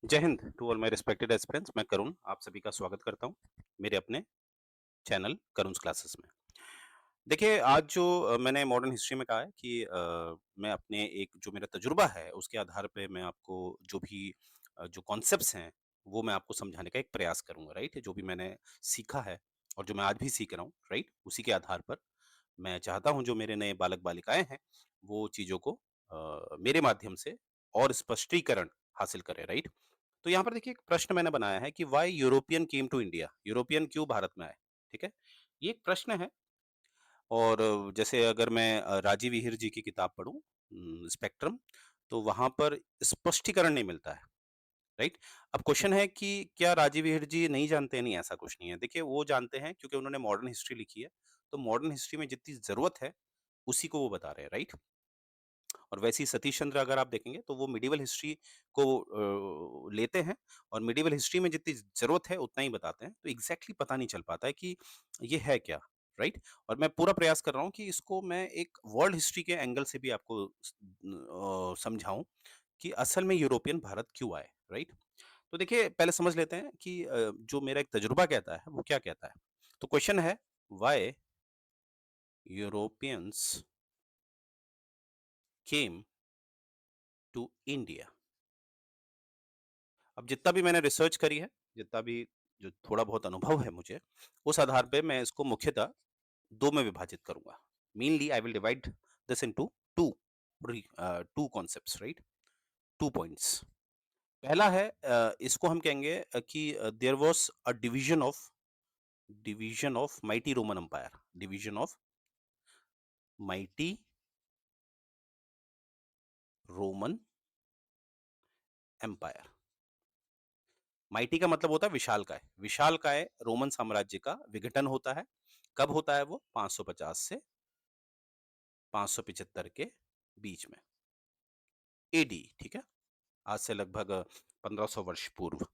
जय Hind to all my respected aspirants. मैं करुण आप सभी का स्वागत करता हूं मेरे अपने चैनल करुण's क्लासेस में। देखिए आज जो मैंने मॉडर्न हिस्ट्री में कहा है कि मैं अपने एक जो मेरा तजुर्बा है उसके आधार पे मैं आपको जो भी जो कॉन्सेप्ट्स हैं वो मैं आपको समझाने का एक प्रयास करूंगा, राइट? जो भी मैंने सीखा है और जो मैं आज भी सीख रहा हूँ, राइट, उसी के आधार पर मैं चाहता हूँ जो मेरे नए बालक बालिकाएं हैं वो चीज़ों को मेरे माध्यम से और स्पष्टीकरण हासिल करें, राइट? तो यहाँ पर देखिए एक प्रश्न मैंने बनाया है कि why European came to India, European क्यों भारत में आए? ठीक है, ये एक प्रश्न है। और जैसे अगर मैं राजीव विहिर जी की किताब पढूं स्पेक्ट्रम, तो वहां पर स्पष्टीकरण नहीं मिलता है, राइट? अब क्वेश्चन है कि क्या राजीव विहिर जी नहीं जानते हैं? नहीं, ऐसा कुछ नहीं है। देखिए वो जानते हैं क्योंकि उन्होंने मॉडर्न हिस्ट्री लिखी है, तो मॉडर्न हिस्ट्री में जितनी जरूरत है उसी को वो बता रहे हैं, राइट? और वैसे ही सतीश चंद्र अगर आप देखेंगे तो वो मिडिवल हिस्ट्री को लेते हैं और मिडिवल हिस्ट्री में जितनी ज़रूरत है उतना ही बताते हैं। तो एग्ज़ैक्टली पता नहीं चल पाता है कि ये है क्या, राइट? और मैं पूरा प्रयास कर रहा हूँ कि इसको मैं एक वर्ल्ड हिस्ट्री के एंगल से भी आपको समझाऊँ कि असल में यूरोपियन भारत क्यों आए, राइट? तो देखिए पहले समझ लेते हैं कि जो मेरा एक तजुर्बा कहता है वो क्या कहता है। तो क्वेश्चन है why Europeans came to India. अब जितना भी मैंने रिसर्च करी है, जितना भी जो थोड़ा बहुत अनुभव है मुझे, उस आधार पे मैं इसको मुख्यतः 2 में विभाजित करूँगा। Mainly I will divide this into 2 2 concepts, right? 2 points. पहला है इसको हम कहेंगे कि there was a division of mighty Roman empire, division of mighty Roman empire. Mighty का मतलब होता है विशालकाय। विशालकाय रोमन साम्राज्य का विघटन होता है। कब होता है वो? 550 से 575 के बीच में, एडी, ठीक है? आज से लगभग 1500 वर्ष पूर्व,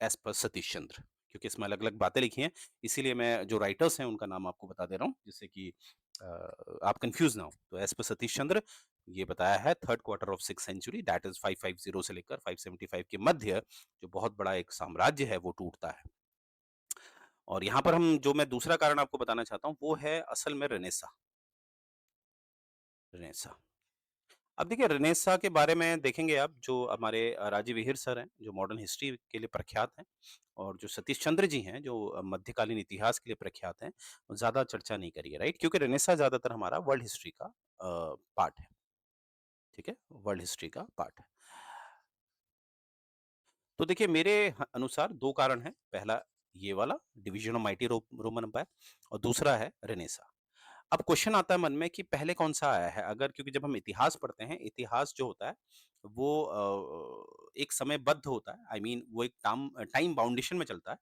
एज पर सतीश चंद्र। क्योंकि इसमें अलग-अलग बातें लिखी हैं, इसीलिए मैं जो राइटर्स हैं उनका नाम आपको बता दे रहा हूँ, जिससे कि अ, आप कन्फ्यूज़ ना हो। तो एज पर सतीश चंद्र ये बताया है 3rd quarter of 6th century that is 550 से लेकर 575 के मध्य जो बहुत बड़ा एक साम्राज्य है वो टूटता है। और यहाँ पर हम जो मैं दूसरा कारण आपको बताना चाहता हूँ वो है असल में रेनेसाँ, रेनेसाँ। अब देखिए रेनेसाँ के बारे में देखेंगे आप, जो हमारे राजीव विहिर सर हैं, जो मॉडर्न हिस्ट्री के लिए प्रख्यात हैं, और जो सतीश चंद्र जी हैं, जो मध्यकालीन इतिहास के लिए प्रख्यात हैं, ज़्यादा चर्चा नहीं करी है, राइट? क्योंकि रेनेसाँ ज़्यादातर हमारा वर्ल्ड हिस्ट्री का पार्ट है, ठीक है? वर्ल्ड हिस्ट्री का पार्ट है। तो देखिए मेरे अनुसार 2 कारण हैं। पहला ये वाला division of mighty Roman empire, और दूसरा है रेनेसाँ। अब क्वेश्चन आता है मन में कि पहले कौन-सा आया है? अगर क्योंकि जब हम इतिहास पढ़ते हैं, इतिहास जो होता है वो एक समयबद्ध होता है। आई मीन वो एक टाइम बाउंडेशन में चलता है।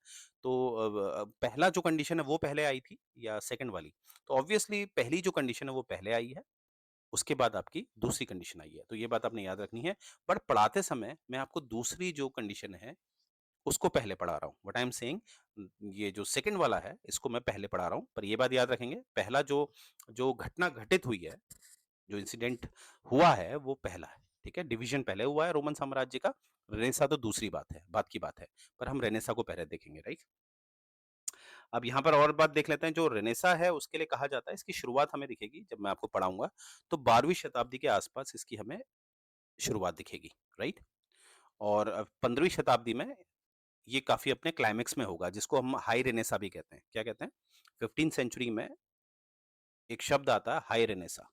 तो पहला जो कंडीशन है वो पहले आई थी या सेकंड वाली? तो ऑब्वियसली पहली जो कंडीशन है वो पहले आई है, उसके बाद आपकी दूसरी कंडीशन आई है। तो ये बात आपने याद रखनी है। बट पढ़ाते समय मैं आपको दूसरी जो कंडीशन है उसको पहले पढ़ा रहा हूँ। व्हाट आई एम सेइंग, ये जो सेकंड वाला है इसको मैं पहले पढ़ा रहा हूँ। पर ये बात याद रखेंगे, पहला जो जो घटना घटित हुई है, जो इंसिडेंट हुआ है वो पहला है, ठीक है? डिवीजन पहले हुआ है रोमन साम्राज्य का, रेनेसाँ तो दूसरी बात है, बाद की बात है। पर हम रेनेसाँ को पहले देखेंगे, राइट? अब यहाँ पर और बात देख लेते हैं। जो रेनेसाँ है उसके लिए कहा जाता है, इसकी शुरुआत हमें दिखेगी जब मैं आपको पढ़ाऊँगा, तो 12वीं शताब्दी के आस-पास इसकी हमें शुरुआत दिखेगी, राइट? और 15वीं शताब्दी में ये काफ़ी अपने क्लाइमेक्स में होगा, जिसको हम हाई रेनेसाँ भी कहते हैं। क्या कहते हैं? 15th सेंचुरी में एक शब्द आता है हाई रेनेसाँ,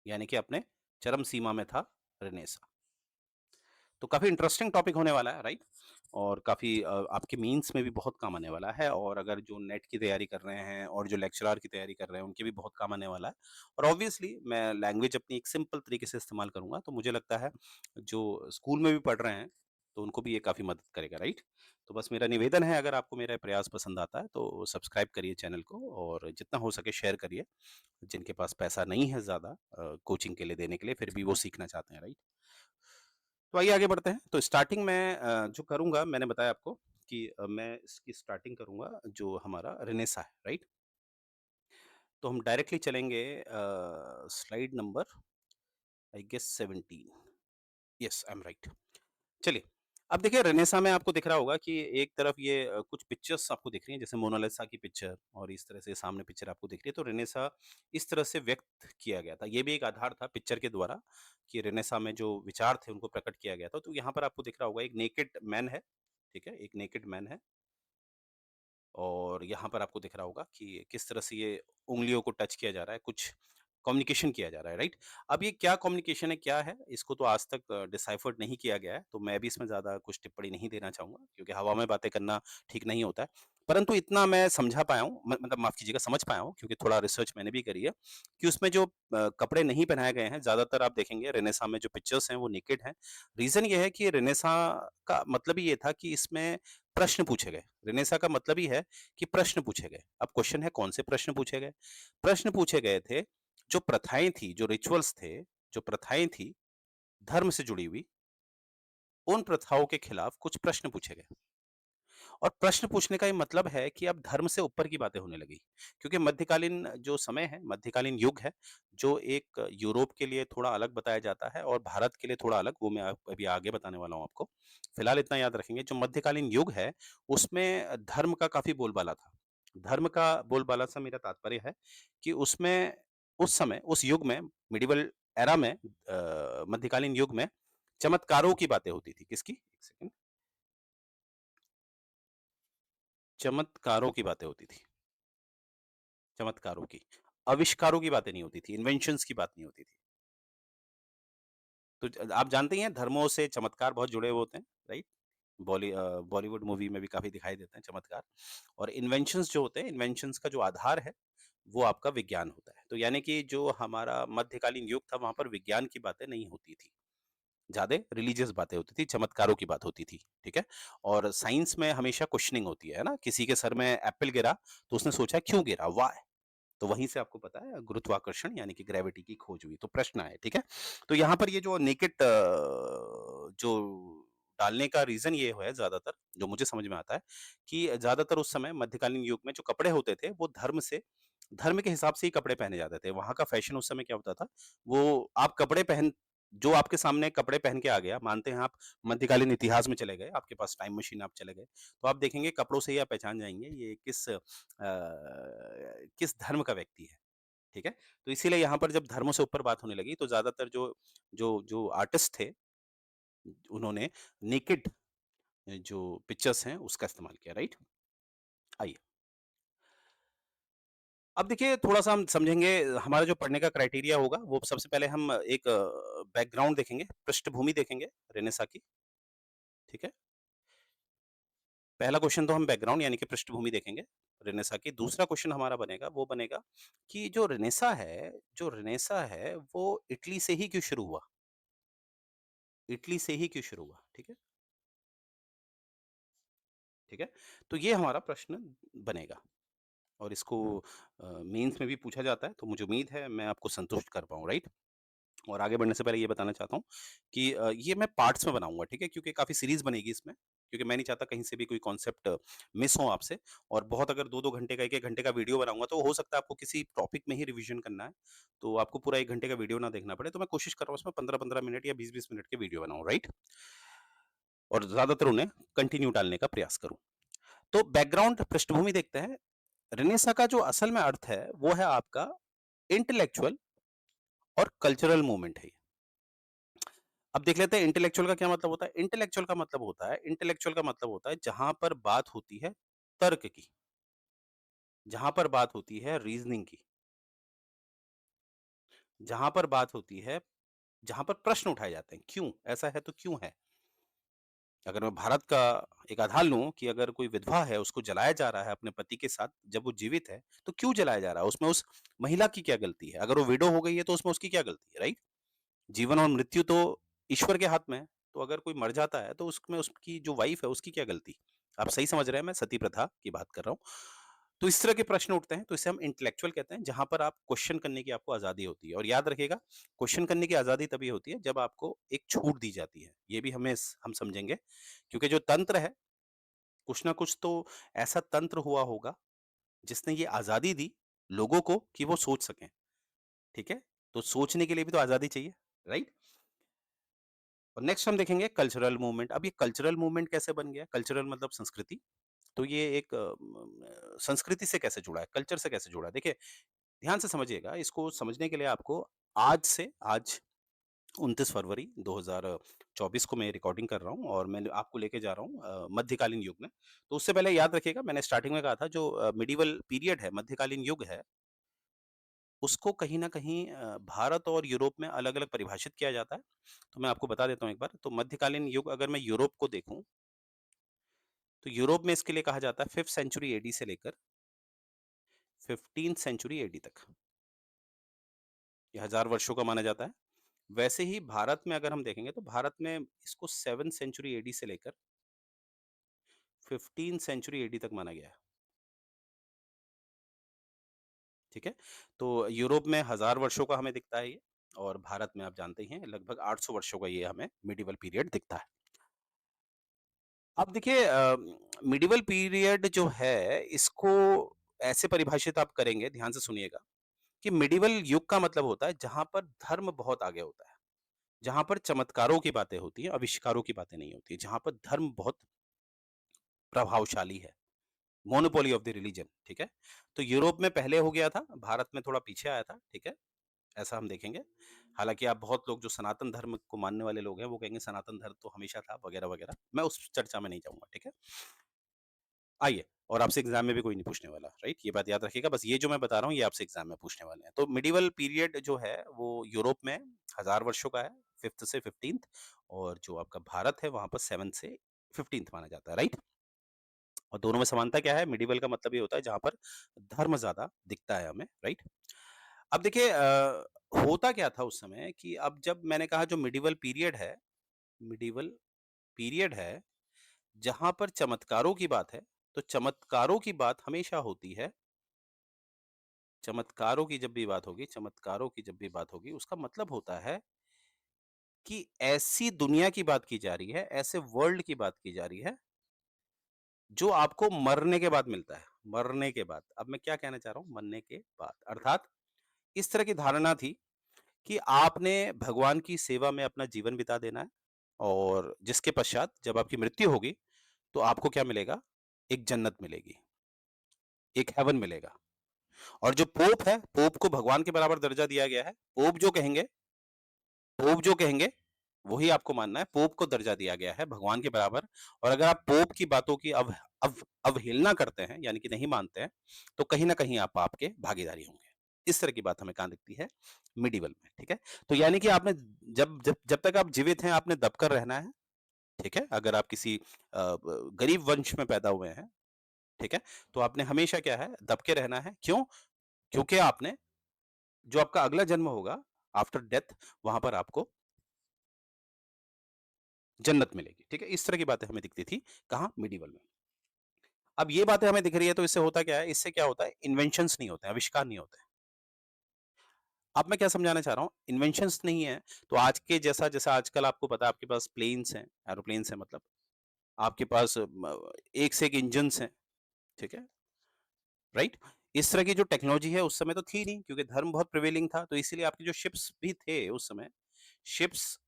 यानी कि अपने चरम सीमा में था रेनेसाँ। तो काफ़ी इंटरेस्टिंग टॉपिक होने वाला है, राइट? और काफ़ी आपके मेंस में भी बहुत काम आने वाला है, और अगर जो नेट की तैयारी कर रहे हैं और जो लेक्चरर की तैयारी कर रहे हैं, उनके भी बहुत काम आने वाला है। और ऑब्वियसली मैं लैंग्वेज अपनी एक सिंपल तरीके से इस्तेमाल करूँगा, तो मुझे लगता है जो स्कूल में भी पढ़ रहे हैं, तो उनको भी ये काफ़ी मदद करेगा, राइट? तो बस मेरा निवेदन है, अगर आपको मेरा प्रयास पसंद आता है, तो सब्सक्राइब करिए चैनल को और जितना हो सके शेयर करिए। जिनके पास पैसा नहीं है ज़्यादा कोचिंग के लिए देने के लिए, फिर भी वो सीखना चाहते हैं, राइट? तो आइए आगे बढ़ते हैं। तो स्टार्टिंग में जो करूँगा, मैंने बताया आपको कि मैं इसकी स्टार्टिंग करूँगा जो हमारा रेनेसाँ है, राइट? तो हम डायरेक्टली चलेंगे slide number I guess 17। Yes, I am right. चलिए, अब देखिए रेनेसां में आपको दिख रहा होगा कि एक तरफ ये कुछ पिक्चर्स आपको दिख रही हैं जैसे मोनालिसा की पिक्चर और इस तरह से सामने पिक्चर आपको दिख रही है तो रेनेसां इस तरह से व्यक्त किया गया था। ये भी एक आधार था पिक्चर के द्वारा कि रेनेसां में जो विचार थे उनको प्रकट किया गया था। तो यहाँ पर आपको दिख रहा होगा एक नेकेड मैन है, ठीक है? एक नेकेड मैन है और यहाँ पर आपको दिख रहा होगा कि किस तरह से ये उँगलियों को टच किया जा रहा है, कुछ कम्युनिकेशन किया जा रहा है, राइट? अब ये क्या कम्युनिकेशन है, क्या है, इसको तो आज तक डिसाइफर्ड नहीं किया गया है, तो मैं भी इसमें ज़्यादा कुछ टिप्पणी नहीं देना चाहूँगा क्योंकि हवा में बातें करना ठीक नहीं होता है। परंतु इतना मैं समझा पाया हूँ म मतलब माफ़ कीजिएगा समझ पाया हूँ क्योंकि थोड़ा रिसर्च मैंने भी करी है, कि उसमें जो कपड़े नहीं पहनाए गए हैं, ज़्यादातर आप देखेंगे रेनेसां में जो पिक्चर्स हैं वो नेकेड हैं। रीज़न ये है कि रेनेसां का मतलब ही ये था कि इसमें प्रश्न पूछे गए। रेनेसां का मतलब ही है कि प्रश्न पूछे गए। अब क्वेश्चन है कौन से प्रश्न पूछे गए? प्रश्न पूछे गए थे, जो प्रथाएँ थी, जो रिचुअल्स थे, जो प्रथाएँ थी, धर्म से जुड़ी हुई, उन प्रथाओं के खिलाफ कुछ प्रश्न पूछे गए। और प्रश्न पूछने का ये मतलब है कि अब धर्म से ऊपर की बातें होने लगी। क्योंकि मध्यकालीन जो समय है, मध्यकालीन युग है, जो एक यूरोप के लिए थोड़ा अलग बताया जाता है और भारत के लिए थोड़ा अलग, वो मैं अभी आगे बताने वाला हूँ आपको। फिलहाल इतना याद रखेंगे, जो मध्यकालीन युग है, उसमें धर्म का काफ़ी बोलबाला था। धर्म का बोलबाला से मेरा तात्पर्य है कि उसमें उस समय, उस युग में, मिडीवल एरा में मध्यकालीन युग में चमत्कारों की बातें होती थी। किसकी? 1 सेकंड। चमत्कारों की बातें होती थी। चमत्कारों की। आविष्कारों की बातें नहीं होती थी, इन्वेंशंस की बात नहीं होती थी। तो आप जानते ही हैं धर्मों से चमत्कार बहुत जुड़े हुए होते हैं, राइट? बॉलीवुड मूवी में भी काफ़ी दिखाई देते हैं चमत्कार और इन्वेंशंस जो होते हैं, इन्वेंशंस का जो आधार है, वो आपका विज्ञान होता है। तो यानी कि जो हमारा मध्यकालीन युग था, वहाँ पर विज्ञान की बातें नहीं होती थी। ज़्यादा रिलीजियस बातें होती थी, चमत्कारों की बात होती थी, ठीक है? और साइंस में हमेशा क्वेश्चनिंग होती है ना? किसी के सर में एप्पल गिरा, तो उसने सोचा क्यों गिरा? व्हाय? तो वहीं से आपको पता है गुरुत्वाकर्षण यानी कि ग्रेविटी की खोज हुई, तो प्रश्न आए, ठीक है? तो यहाँ पर ये जो नेकेड जो डालने का रीज़न ये है ज़्यादातर, जो मुझे समझ में आता है कि ज़्यादातर उस समय मध्यकालीन युग में जो कपड़े होते थे, वो धर्म के हिसाब से ही कपड़े पहने जाते थे। वहाँ का फैशन उस समय क्या होता था, वो आप कपड़े पहन जो आपके सामने कपड़े पहन के आ गया, मानते हैं आप मध्यकालीन इतिहास में चले गए, आपके पास टाइम मशीन आप चले गए, तो आप देखेंगे कपड़ों से ही आप पहचान जाएँगे ये किस धर्म का व्यक्ति है, ठीक है? तो इसीलिए यहाँ पर जब धर्मों से ऊपर बात होने लगी तो ज़्यादातर जो जो जो आर्टिस्ट थे, उन्होंने नेकेड जो पिक्चर्स हैं उसका इस्तेमाल किया, राइट? आइए, अब देखिए थोड़ा-सा हम समझेंगे हमारा जो पढ़ने का क्राइटेरिया होगा वो सबसे पहले हम एक बैकग्राउंड देखेंगे, पृष्ठभूमि देखेंगे रेनेसाँ की, ठीक है? पहला क्वेश्चन तो हम बैकग्राउंड यानी कि पृष्ठभूमि देखेंगे रेनेसाँ की। दूसरा क्वेश्चन हमारा बनेगा वो बनेगा कि जो रेनेसाँ है वो इटली से ही क्यों शुरू हुआ? इटली से ही क्यों शुरू हुआ? ठीक है? ठीक है? तो ये हमारा प्रश्न बनेगा और इसको मेंस में भी पूछा जाता है, तो मुझे उम्मीद है मैं आपको संतुष्ट कर पाऊँ, राइट? और आगे बढ़ने से पहले ये बताना चाहता हूँ कि ये मैं पार्ट्स में बनाऊँगा, ठीक है? क्योंकि काफ़ी सीरीज़ बनेगी इसमें, क्योंकि मैं नहीं चाहता कहीं से भी कोई कॉन्सेप्ट मिस हो आपसे और बहुत अगर 2-2 घंटे का, 1-1 घंटे का वीडियो बनाऊँगा, तो हो सकता है आपको किसी टॉपिक में ही रिवीजन करना है, तो आपको पूरा 1 घंटे का वीडियो ना देखना पड़े, तो मैं कोशिश कर रहा हूँ उसमें 15-15 मिनट या 20-20 मिनट के वीडियो बनाऊँ, राइट? और ज़्यादातर उन्हें कंटिन्यू डालने का प्रयास करूँ। तो बैकग्राउंड पृष्ठभूमि देखते हैं। रेनेसाँ का जो असल में अर्थ है, वो है आपका इंटेलेक्चुअल और कल्चरल मूवमेंट है ये। अब देख लेते हैं इंटेलेक्चुअल का क्या मतलब होता है। इंटेलेक्चुअल का मतलब होता है जहाँ पर बात होती है तर्क की, जहाँ पर बात होती है रीज़निंग की, जहाँ पर बात होती है जहाँ पर प्रश्न उठाए जाते हैं, क्यों? ऐसा है तो क्यों है? अगर मैं भारत का एक आधार लूँ कि अगर कोई विधवा है, उसको जलाया जा रहा है अपने पति के साथ जब वो जीवित है, तो क्यों जलाया जा रहा है? उसमें उस महिला की क्या गलती है? अगर वो विडो हो गई है तो उसमें उसकी क्या गलती है, राइट? जीवन और मृत्यु तो ईश्वर के हाथ में है, तो अगर कोई मर जाता है तो उसमें उसकी जो वाइफ़ है उसकी क्या गलती? आप सही समझ रहे हैं मैं सती प्रथा की बात कर रहा हूँ। तो इस तरह के प्रश्न उठते हैं, तो इसे हम इंटेलेक्चुअल कहते हैं, जहाँ पर आप क्वेश्चन करने की आपको आज़ादी होती है और याद रखिएगा, क्वेश्चन करने की आज़ादी तभी होती है जब आपको एक छूट दी जाती है। ये भी हम समझेंगे, क्योंकि जो तंत्र है, कुछ ना कुछ तो ऐसा तंत्र हुआ होगा, जिसने ये आज़ादी दी लोगों को कि वो सोच सकें, ठीक है? तो सोचने के लिए भी तो आज़ादी चाहिए, राइट? और नेक्स्ट हम देखेंगे कल्चरल मूवमेंट। अब ये कल्चरल मूवमेंट कैसे बन गया? कल्चरल मतलब संस्कृति। तो ये एक संस्कृति से कैसे जुड़ा है, कल्चर से कैसे जुड़ा है? देखिए, ध्यान से समझिएगा, इसको समझने के लिए आपको आज 29 फरवरी 2024 को मैं रिकॉर्डिंग कर रहा हूँ और मैं आपको लेके जा रहा हूँ मध्यकालीन युग में। तो उससे पहले याद रखिएगा, मैंने स्टार्टिंग में कहा था जो मिडीवल पीरियड है, मध्यकालीन युग है, उसको कहीं न कहीं भारत और यूरोप में अलग-अलग परिभाषित किया जाता है। तो मैं आपको बता देता हूँ एक बार। तो मध्यकालीन युग अगर मैं यूरोप को देखूँ, तो यूरोप में इसके लिए कहा जाता है 5th सेंचुरी एडी से लेकर 15th सेंचुरी एडी तक। ये 1000 वर्षों का माना जाता है। वैसे ही भारत में अगर हम देखेंगे तो भारत में इसको 7th सेंचुरी एडी से लेकर 15th सेंचुरी एडी तक माना गया है। ठीक है? तो यूरोप में 1000 वर्षों का हमें दिखता है ये, और भारत में आप जानते ही हैं लगभग 800 वर्षों का ये हमें मिडीवल पीरियड दिखता है। अब देखिए मिडीवल पीरियड जो है इसको ऐसे परिभाषित आप करेंगे, ध्यान से सुनिएगा, कि मिडीवल युग का मतलब होता है जहाँ पर धर्म बहुत आगे होता है। जहाँ पर चमत्कारों की बातें होती हैं, आविष्कारों की बातें नहीं होती, जहाँ पर धर्म बहुत प्रभावशाली है। मोनोपोली ऑफ द रिलीजन, ठीक है? तो यूरोप में पहले हो गया था, भारत में थोड़ा पीछे आया था, ठीक है? ऐसा हम देखेंगे। हालाँकि आप बहुत लोग जो सनातन धर्म को मानने वाले लोग हैं, वो कहेंगे सनातन धर्म तो हमेशा था वगैरह-वगैरह। मैं उस चर्चा में नहीं जाऊँगा, ठीक है? आइए, और आपसे एग्ज़ाम में भी कोई नहीं पूछने वाला, राइट? ये बात याद रखिएगा, बस ये जो मैं बता रहा हूँ, ये आपसे एग्ज़ाम में पूछने वाले हैं। तो मिडीवल पीरियड जो है, वो यूरोप में 1000 वर्षों का है, 5th से 15th, और जो आपका भारत है, वहाँ पर 7th से 15th माना जाता है, राइट? और दोनों में समानता क्या है? मिडीवल का मतलब ये होता है जहाँ पर धर्म ज़्यादा दिखता है हमें, राइट? अब देखिए होता क्या था उस समय कि अब जब मैंने कहा जो मिडीवल पीरियड है, जहाँ पर चमत्कारों की बात है, तो चमत्कारों की बात हमेशा होती है, चमत्कारों की जब भी बात होगी, उसका मतलब होता है कि ऐसी दुनिया की बात की जा रही है, ऐसे वर्ल्ड की बात की जा रही है, जो आपको मरने के बाद मिलता है। मरने के बाद। अब मैं क्या कहना चाह रहा हूँ, मरने के बाद। अर्थात इस तरह की धारणा थी कि आपने भगवान की सेवा में अपना जीवन बिता देना है, और जिसके पश्चात जब आपकी मृत्यु होगी, तो आपको क्या मिलेगा? एक जन्नत मिलेगी, एक हेवन मिलेगा। और जो पोप है, पोप को भगवान के बराबर दर्जा दिया गया है। पोप जो कहेंगे, वही आपको मानना है। पोप को दर्जा दिया गया है भगवान के बराबर, और अगर आप पोप की बातों की अव अवहेलना करते हैं, यानी कि नहीं मानते हैं, तो कहीं न कहीं आप पाप के भागीदारी होंगे। इस तरह की बात हमें कहाँ दिखती है? मिडीवल में, ठीक है? तो यानी कि आपने जब जब जब तक आप जीवित हैं, आपने दबकर रहना है, ठीक है? अगर आप किसी गरीब वंश में पैदा हुए हैं, ठीक है? तो आपने हमेशा क्या है? दब के रहना है। क्यों? क्योंकि आपने जो आपका अगला जन्म होगा आफ्टर डेथ, वहाँ पर आपको जन्नत मिलेगी, ठीक है? इस तरह की बातें हमें दिखती थी, कहाँ? मिडीवल में। अब ये बातें हमें दिख रही है, तो इससे होता क्या है? इससे क्या होता है? इन्वेंशंस नहीं होते हैं, आविष्कार नहीं होते हैं। अब मैं क्या समझाना चाह रहा हूँ, इन्वेंशंस नहीं है, तो आज के जैसा आजकल आपको पता है, आपके पास प्लेन्स हैं, एरोप्लेन्स हैं मतलब, आपके पास एक से एक इंजन्स हैं, ठीक है? राइट? इस तरह की जो टेक्नोलॉजी है उस समय तो थी नहीं, क्योंकि धर्म बहुत प्रिवेलिंग था, तो इसीलिए आपके जो शिप्स भी थे उस समय, शिप्स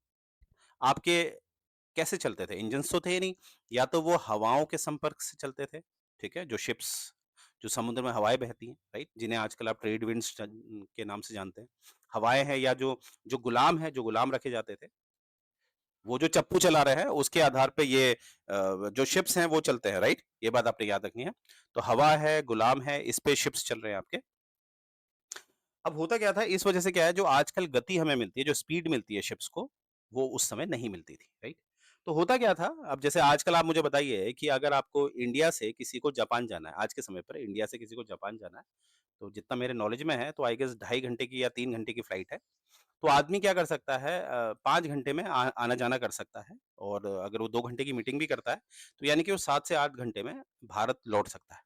आपके कैसे चलते थे? इंजन्स तो थे नहीं, या तो वो हवाओं के संपर्क से चलते थे, ठीक है? जो शिप्स जो समुद्र में हवाएँ बहती हैं, राइट? जिन्हें आजकल आप ट्रेड विंड्स के नाम से जानते हैं। हवाएँ हैं, या जो जो गुलाम हैं, जो गुलाम रखे जाते थे, वो जो चप्पू चला रहे हैं, उसके आधार पे ये जो शिप्स हैं वो चलते हैं, राइट? ये बात आपने याद रखनी है। तो हवा है, गुलाम है, इस पे शिप्स चल रहे हैं आपके। अब होता क्या था, इस वजह से क्या है, जो आजकल गति हमें मिलती है, जो स्पीड मिलती है शिप्स को, वो उस समय नहीं मिलती थी, राइट? तो होता क्या था, अब जैसे आजकल आप मुझे बताइए कि अगर आपको इंडिया से किसी को जापान जाना है, आज के समय पर इंडिया से किसी को जापान जाना है, तो जितना मेरे नॉलेज में है, तो आई गेस 2.5 घंटे की या 3 घंटे की फ्लाइट है। तो आदमी क्या कर सकता है, 5 घंटे में आना-जाना कर सकता है, और अगर वो 2 घंटे की मीटिंग भी करता है, तो यानी कि वो 7 से 8 घंटे में भारत लौट सकता है।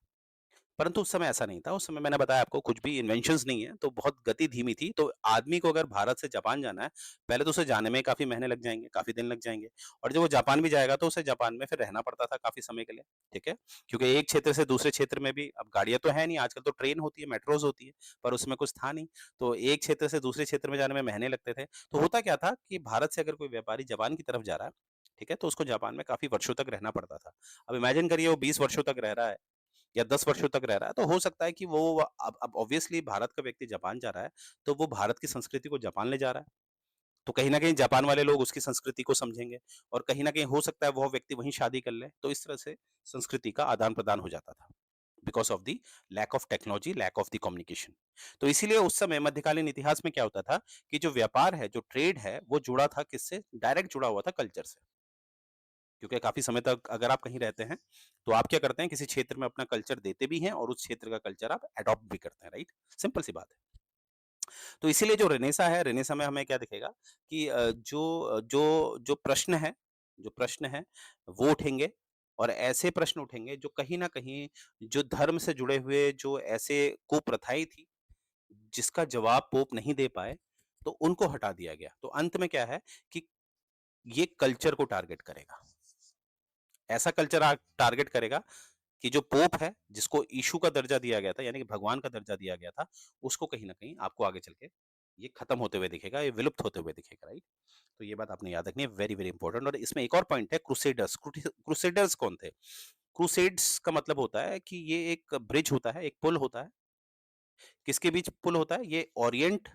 परंतु उस समय ऐसा नहीं था, उस समय मैंने बताया आपको कुछ भी इन्वेंशंस नहीं है, तो बहुत गति धीमी थी, तो आदमी को अगर भारत से जापान जाना है, पहले तो उसे जाने में काफ़ी महीने लग जाएँगे, काफ़ी दिन लग जाएँगे और जब वो जापान भी जाएगा तो उसे जापान में फिर रहना पड़ता था काफ़ी समय के लिए, ठीक है? क्योंकि एक क्षेत्र से दूसरे क्षेत्र में भी अब गाड़ियाँ तो है नहीं, आजकल तो ट्रेन होती है, मेट्रोज़ होती है, पर उसमें कुछ था नहीं, तो एक क्षेत्र से दूसरे क्षेत्र में जाने में महीने लगते थे। तो होता क्या था कि भारत से अगर कोई व्यापारी जापान की तरफ जा रहा है, ठीक है? तो उसको जापान में काफ़ी वर्षों तक रहना पड़ता था। अब इमेजिन करिए वो 20 वर्षों तक रह रहा है या 10 वर्षों तक रह रहा है, तो हो सकता है कि वो अब ऑब्वियसली भारत का व्यक्ति जापान जा रहा है, तो वो भारत की संस्कृति को जापान ले जा रहा है। तो कहीं न कहीं जापान वाले लोग उसकी संस्कृति को समझेंगे और कहीं न कहीं हो सकता है वो व्यक्ति वहीं शादी कर ले, तो इस तरह से संस्कृति का आदान-प्रदान हो जाता था। Because of the lack of technology, lack of the communication. तो इसीलिए उस समय मध्यकालीन इतिहास में क्या होता था कि जो व्यापार है, जो ट्रेड है, वो जुड़ा था किससे? डायरेक्ट जुड़ा हुआ था कल्चर से। क्योंकि काफ़ी समय तक अगर आप कहीं रहते हैं, तो आप क्या करते हैं किसी क्षेत्र में अपना कल्चर देते भी हैं और उस क्षेत्र का कल्चर आप एडॉप्ट भी करते हैं, राइट? सिंपल सी बात है। तो इसीलिए जो रेनेसा है, रेनेसा में हमें क्या दिखेगा कि जो प्रश्न है, वो उठेंगे और ऐसे प्रश्न उठेंगे जो कहीं न कहीं जो धर्म से जुड़े हुए जो ऐसे कुप्रथाएँ थी, जिसका जवाब पोप नहीं दे पाए, तो उनको हटा दिया गया। तो अंत में क्या है कि ये कल्चर को टारगेट करेगा। ऐसा कल्चर टारगेट करेगा कि जो पोप है, जिसको यीशु का दर्जा दिया गया था, यानी कि भगवान का दर्जा दिया गया था, उसको कहीं न कहीं आपको आगे चल के ये खत्म होते हुए दिखेगा, ये विलुप्त होते हुए दिखेगा, राइट? तो ये बात आपने याद रखनी है, वेरी, वेरी इंपोर्टेंट और इसमें एक और पॉइंट है क्रूसेडर्स। क्रूसेडर्स कौन थे? क्रूसेड्स का मतलब होता है कि ये एक ब्रिज होता है, एक पुल होता है। किसके बीच पुल होता है? ये ओरिएंट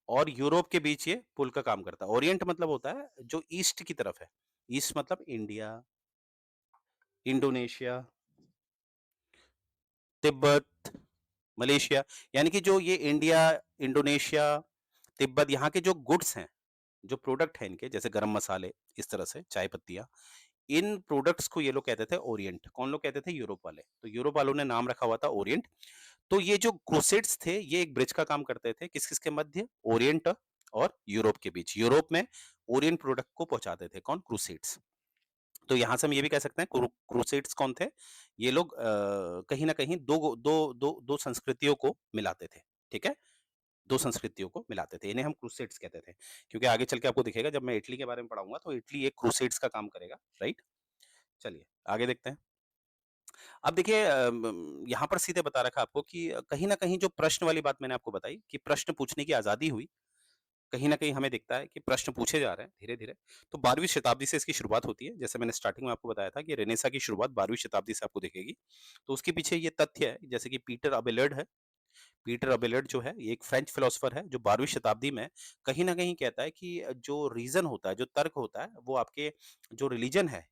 और यूरोप के बीच ये पुल का काम करता है। ओरिएंट मतलब होता है जो ईस्ट की तरफ है। ईस्ट मतलब इंडिया, इंडोनेशिया, तिब्बत, मलेशिया, यानी कि जो ये इंडिया, इंडोनेशिया, तिब्बत यहाँ के जो गुड्स हैं, जो प्रोडक्ट हैं इनके जैसे गरम मसाले, इस तरह से चाय पत्तियाँ, इन प्रोडक्ट्स को ये लोग कहते थे ओरिएंट। कौन लोग कहते थे? यूरोप वाले। तो यूरोप वालों ने नाम रखा हुआ था ओरिएंट। तो ये जो क्रूसेड्स थे, ये एक ब्रिज का काम करते थे, किस-किस के मध्य? ओरिएंट और यूरोप के बीच। यूरोप में ओरिएंट प्रोडक्ट को पहुँचाते थे कौन? क्रूसेड्स। तो यहाँ से हम ये भी कह सकते हैं क्रूसेड्स कौन थे? ये लोग कहीं न कहीं 2 संस्कृतियों को मिलाते थे, ठीक है? 2 संस्कृतियों को मिलाते थे, इन्हें हम क्रूसेड्स कहते थे। क्योंकि आगे चल के आपको दिखेगा जब मैं इटली के बारे में पढ़ाऊँगा तो इटली एक क्रूसेड्स का काम करेगा, राइट? चलिए, आगे देखते हैं। अब देखिए यहाँ पर सीधे बता रखा आपको कि कहीं न कहीं जो प्रश्न वाली बात मैंने आपको बताई कि प्रश्न पूछने की आज़ादी हुई, कहीं न कहीं हमें दिखता है कि प्रश्न पूछे जा रहे हैं धीरे-धीरे। तो 12वीं शताब्दी से इसकी शुरुआत होती है। जैसे मैंने स्टार्टिंग में आपको बताया था कि रेनेसा की शुरुआत 12वीं शताब्दी से आपको दिखेगी। तो उसके पीछे ये तथ्य है जैसे कि पीटर अबेलर्ड है। पीटर अबेलर्ड जो है ये एक फ्रेंच फिलोसोफर है जो 12वीं शताब्दी में कहीं न कहीं कहता है कि जो रीज़न होता है, जो तर्क होता है, वो आपके जो रिलिजन है,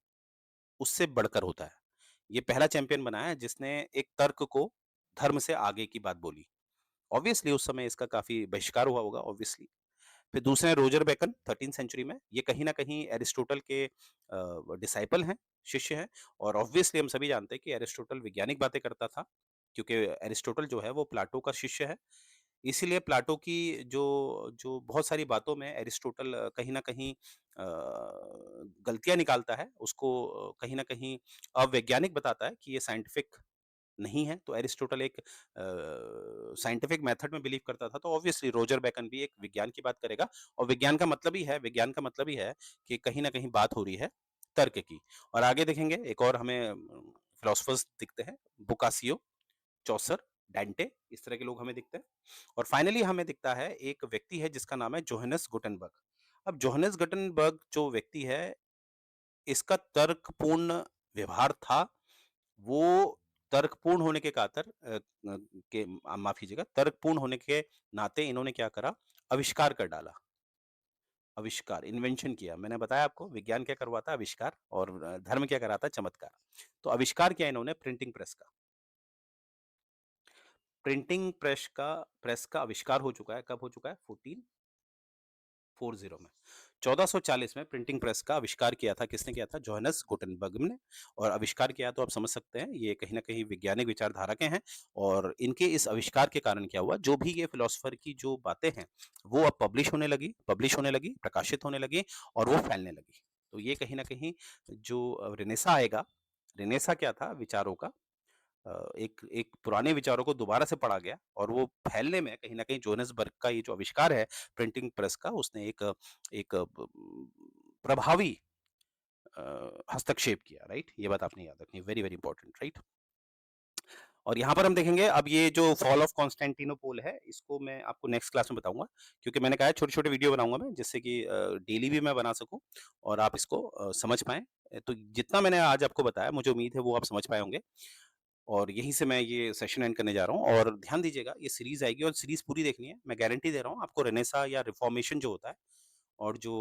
उससे बढ़कर होता है। ये पहला चैंपियन बना है जिसने एक तर्क को धर्म से आगे की बात बोली। ऑब्वियसली उस समय इसका काफ़ी बहिष्कार हुआ होगा ऑब्वियसली। फिर दूसरे हैं रोजर बेकन 13th सेंचुरी में। ये कहीं न कहीं एरिस्टोटल के डिसाइपल हैं, शिष्य हैं और ऑब्वियसली हम सभी जानते हैं कि एरिस्टोटल वैज्ञानिक बातें करता था, क्योंकि एरिस्टोटल जो है वो प्लाटो का शिष्य है। इसीलिए प्लाटो की जो जो बहुत सारी बातों में एरिस्टोटल कहीं न कहीं गलतियाँ निकालता है, उसको कहीं न कहीं अवैज्ञानिक बताता है कि ये साइंटिफिक नहीं है, तो एरिस्टोटल एक साइंटिफिक मेथड में बिलीव करता था, तो ऑब्वियसली रोजर बेकन भी एक विज्ञान की बात करेगा और विज्ञान का मतलब ही है कि कहीं न कहीं बात हो रही है तर्क की। और आगे देखेंगे एक और हमें फिलोसोफर्स दिखते हैं, बोकासियो, चौसर, डांटे इस तरह के लोग हमें दिखते हैं। और फाइनली हमें दिखता है एक व्यक्ति है जिसका नाम है जोहानस गुटेनबर्ग। अब जोहानस गुटेनबर्ग जो व्यक्ति है, इसका तर्कपूर्ण व्यवहार था। वो तर्कपूर्ण होने के माफ़ कीजिएगा, तर्कपूर्ण होने के नाते इन्होंने क्या करा, आविष्कार कर डाला। आविष्कार, इन्वेंशन किया। मैंने बताया आपको विज्ञान क्या करवाता है? आविष्कार और धर्म क्या कराता है? चमत्कार। तो आविष्कार किया इन्होंने प्रिंटिंग प्रेस का। प्रेस का आविष्कार हो चुका है, कब हो चुका है? 1440 में। 1440 में प्रिंटिंग प्रेस का आविष्कार किया था, किसने किया था? जोहानस गुटेनबर्ग ने। और आविष्कार किया तो आप समझ सकते हैं ये कहीं न कहीं वैज्ञानिक विचारधारा के हैं और इनके इस आविष्कार के कारण क्या हुआ, जो भी ये फिलॉसफर की जो बातें हैं, वो अब पब्लिश होने लगी, प्रकाशित होने लगी और वो फैलने लगी। तो ये कहीं न कहीं जो रेनेसा आएगा, रेनेसा क्या था? विचारों का एक एक पुराने विचारों को दोबारा से पढ़ा गया और वो फैलने में कहीं न कहीं जोहान्सबर्ग का ये जो आविष्कार है प्रिंटिंग प्रेस का, उसने एक प्रभावी हस्तक्षेप किया, राइट? ये बात आपने याद रखनी है, वेरी, वेरी इंपॉर्टेंट, राइट? और यहाँ पर हम देखेंगे अब ये जो फॉल ऑफ कॉन्स्टेंटिनोपल है, इसको मैं आपको नेक्स्ट क्लास में बताऊँगा, क्योंकि मैंने कहा है छोटे-छोटे वीडियो बनाऊँगा मैं, जिससे कि डेली भी मैं बना सकूँ और आप इसको समझ पाएँ। तो जितना मैंने आज आपको बताया, मुझे उम्मीद है वो आप समझ पाए होंगे और यहीं से मैं ये सेशन एंड करने जा रहा हूँ और ध्यान दीजिएगा, ये सीरीज़ आएगी और सीरीज़ पूरी देखनी है। मैं गारंटी दे रहा हूँ आपको, रेनेसाँ या रिफॉर्मेशन जो होता है और जो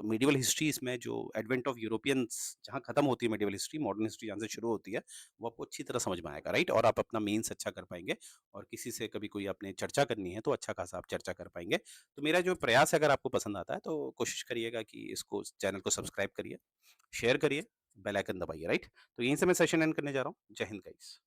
मेडिएवल हिस्ट्री, इसमें जो एडवेंट ऑफ यूरोपियंस जहाँ खत्म होती है मेडिएवल हिस्ट्री, मॉडर्न हिस्ट्री जहाँ से शुरू होती है, वो आपको अच्छी तरह समझ में आएगा, राइट? और आप अपना मेंस अच्छा कर पाएँगे और किसी से कभी कोई आपने चर्चा करनी है, तो अच्छा खासा आप चर्चा कर पाएँगे। तो मेरा जो प्रयास है, अगर आपको पसंद आता है, तो कोशिश करिएगा कि इसको चैनल को सब्सक्राइब करिए, शेयर करिए, बेल आइकन दबाइए, राइट? तो यहीं से मैं सेशन एंड करने जा रहा हूँ। जय हिंद गाइस।